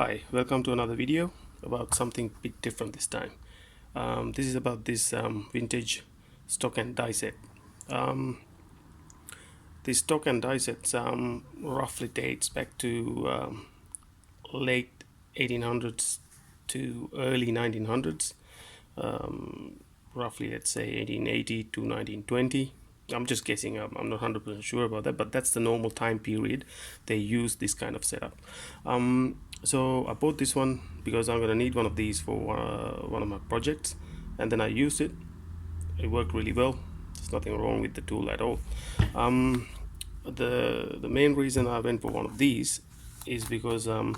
Hi, welcome to another video about something a bit different this time. This is about this vintage stock and die set. This stock and die set roughly dates back to late 1800s to early 1900s. Roughly, let's say 1880 to 1920. I'm just guessing. I'm not 100% sure about that, but that's the normal time period they use this kind of setup. So I bought this one because I'm gonna need one of these for one of my projects, and then I used it. It worked really well. There's nothing wrong with the tool at all. The main reason I went for one of these is because the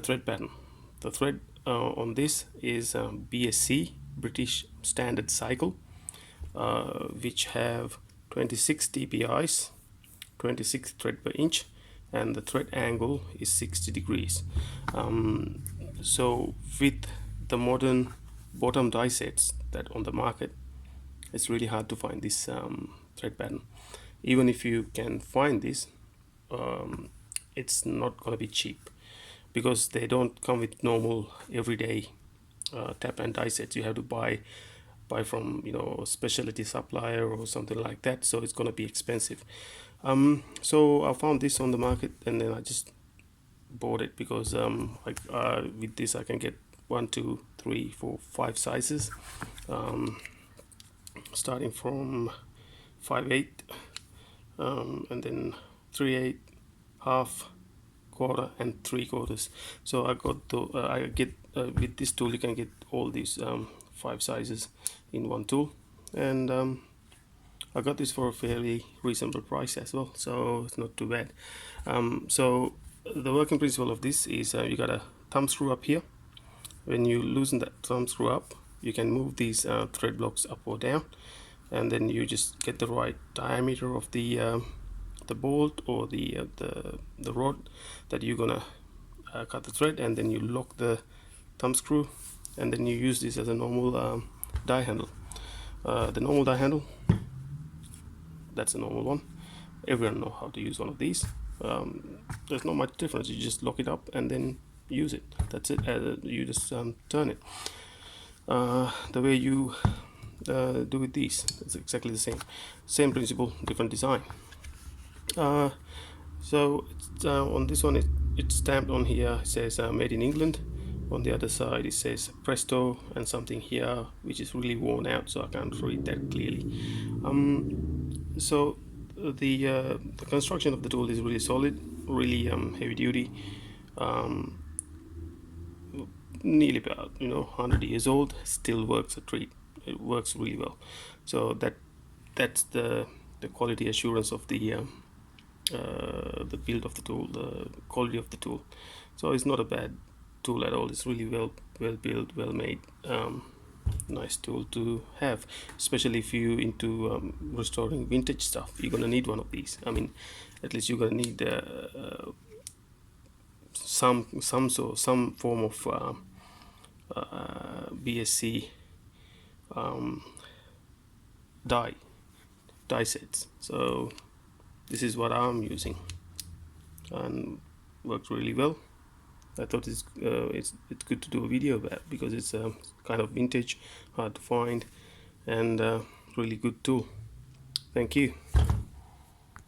thread pattern. The thread on this is BSC, British Standard Cycle, which have 26 TPIs, 26 thread per inch, and the thread angle is 60 degrees. So with the modern bottom die sets that on the market, it's really hard to find this thread pattern. Even if you can find this, it's not going to be cheap because they don't come with normal everyday tap and die sets. You have to buy from a specialty supplier or something like that, so it's going to be expensive. So I found this on the market and then I just bought it because with this I can get 1, 2, 3, 4, 5 sizes, starting from 5/8, and then 3/8, half, quarter, and 3/4. So I get with this tool you can get all these 5 sizes in one tool, and I got this for a fairly reasonable price as well, so it's not too bad. So the working principle of this is you got a thumb screw up here. When you loosen that thumb screw up, you can move these thread blocks up or down, and then you just get the right diameter of the bolt or the rod that you're gonna cut the thread, and then you lock the thumb screw, and then you use this as a normal die handle. The normal die handle, that's a normal one. Everyone know how to use one of these. There's not much difference. You just lock it up and then use it. That's it. You just turn it. The way you do with these, it's exactly the same principle, different design. So on this one it's stamped on here. It says made in England. On the other side it says Presto and something here which is really worn out, so I can't read that clearly. So the construction of the tool is really solid, really heavy duty, nearly about 100 years old, still works a treat. It works really well. So that's the quality assurance of the build of the tool, the quality of the tool. So it's not a bad tool at all. It's really well built, well made, nice tool to have, especially if you into restoring vintage stuff. You're gonna need one of these. I mean, at least you're gonna need some form of BSC die sets. So this is what I'm using and works really well. I thought it's good to do a video about because it's kind of vintage, hard to find, and really good tool. Thank you.